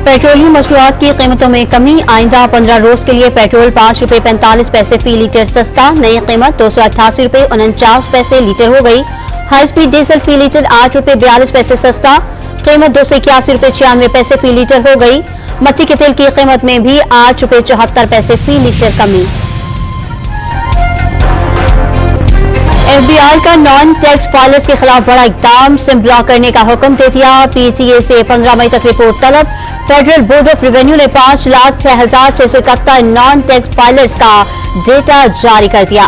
Petroleum मसनूआत की कीमतों में कमी। आइंदा 15 रोज के लिए पेट्रोल 5 रुपये 45 पैसे फी लीटर सस्ता। नई कीमत 288 रुपये 49 पैसे लीटर हो गई। हाई स्पीड डीजल फी लीटर 8 रुपये 42 पैसे सस्ता। कीमत 281 रुपये 96 पैसे फी लीटर हो गई। मट्टी के तेल की कीमत में भी 8 रुपये 74 पैसे फी लीटर कमी। FBI का नॉन टैक्स फाइलर्स के खिलाफ बड़ा इकदाम। सिम ब्लॉक करने का हुक्म दे दिया। PTA से 15 मई तक रिपोर्ट तलब। फेडरल बोर्ड ऑफ रेवेन्यू ने 5,06,671 नॉन टैक्स फाइलर्स का डेटा जारी कर दिया।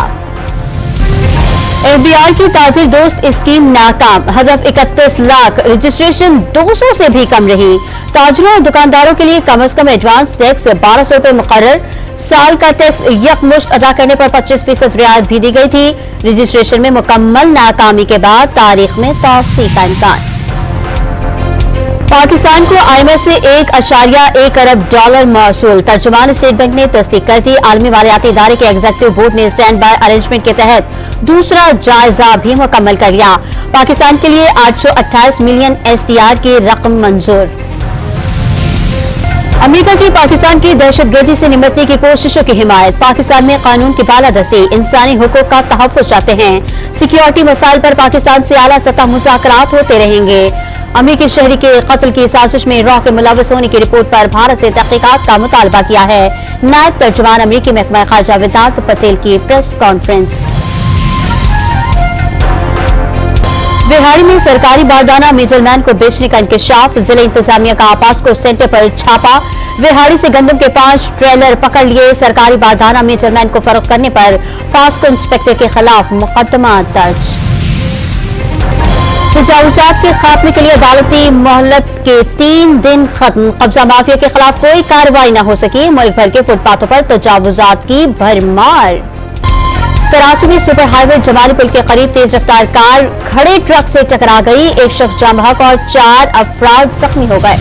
FBI की ताजिर दोस्त स्कीम नाकाम। हदफ 31 लाख, रजिस्ट्रेशन 200 से भी कम रही। ताजरों और दुकानदारों के लिए कम से कम एडवांस टैक्स 1200 रुपये मुकर्रर। साल का टैक्स यकमुश्त अदा करने पर 25% रियायत भी दी गई थी। रजिस्ट्रेशन में मुकम्मल नाकामी के बाद तारीख में तौसीक का इम्कान। पाकिस्तान को IMF से 1.1 अरब डॉलर मौसूल। तर्जुमान स्टेट बैंक ने तस्दीक कर दी। आलमी मालियाती इदारे के एग्जीक्यूटिव बोर्ड ने स्टैंड बाय अरेंजमेंट के तहत दूसरा जायजा भी मुकम्मल कर लिया। पाकिस्तान के लिए 828 मिलियन SDR की रकम मंजूर। अमेरिका की पाकिस्तान की दहशतगर्दी से निपटने की कोशिशों की हिमायत। पाकिस्तान में कानून की बालादस्ती, इंसानी हुकूक का तहफ़्फ़ुज़ चाहते हैं। सिक्योरिटी मसाइल पर पाकिस्तान से आला सतह मुज़ाकरात होते रहेंगे। अमेरिकी शहरी के कत्ल की साजिश में रॉ के मुलव्वस होने की रिपोर्ट पर भारत से तहक़ीक़ात का मुतालबा किया है। नायब तर्जुमान अमेरिकी महकमा ख़ारजा वेदांत पटेल की प्रेस कॉन्फ्रेंस। बिहारी में सरकारी बारदाना मिडलमैन को बेचने का इंकशाफ। जिला इंतजामिया का पास्को सेंटर पर छापा। बिहारी से गंदम के 5 ट्रेलर पकड़ लिए। सरकारी बारदाना मिडलमैन को फरोख्त करने पर पास्को इंस्पेक्टर के खिलाफ मुकदमा दर्ज। तजावुज़ात के खात्मे के लिए अदालती मोहलत के 3 दिन खत्म। कब्जा माफिया के खिलाफ कोई कार्रवाई न हो सकी। मुल्क भर के फुटपाथों पर तजावुज़ात की भरमार। कराची में सुपर हाईवे जमाली पुल के करीब तेज रफ्तार कार खड़े ट्रक से टकरा गई। एक शख्स जाम बहक और 4 अफराद जख्मी हो गए।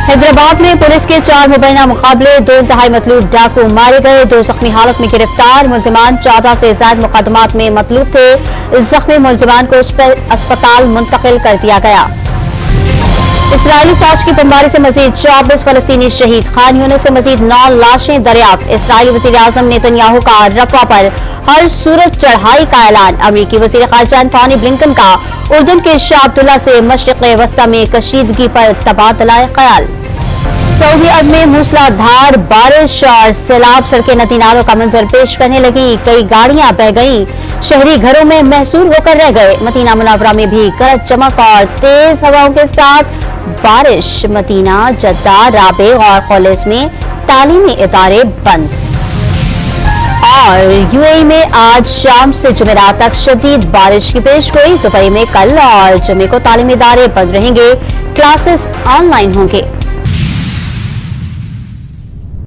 हैदराबाद में पुलिस के 4 मुबैना मुकाबले, 2 इंतहाई मतलूब डाकू मारे गए। 2 जख्मी हालत में गिरफ्तार। मुलजिमान 14 से ज्यादा मुकदमात में मतलूब थे। जख्मी मुलजिमान को अस्पताल मुंतकिल कर दिया गया। इसराइली फौज की बमबारी से मजीद 24 फलस्तीनी शहीद। खान यूनिस से मजीद 9 लाशें दरियाफ्त। इसराइली वज़ीर आज़म नेतन्याहू का रफ़ा पर हर सूरत चढ़ाई का ऐलान। अमेरिकी वज़ीर ख़ारजा एंटोनी ब्लिंकन का उर्दन के शाह अब्दुल्ला से मशरिक़ वस्ता में कशीदगी पर तबादला ख्याल। सऊदी अरब में मूसलाधार बारिश और सैलाब सड़कें नदी नालों का मंजर पेश करने लगी। कई गाड़ियां बह गईं। शहरी घरों में महसूर होकर रह गए। मदीना मुनव्वरा में भी गरज चमक और तेज हवाओं के साथ बारिश। मदीना, जद्दा, राबे और कॉलेज में तालीमी इदारे बंद। और UAE में आज शाम से जुमेरात तक शदीद बारिश की पेशगोई। दुबई में कल और जुमे को तालीमी इदारे बंद रहेंगे। क्लासेस ऑनलाइन होंगे।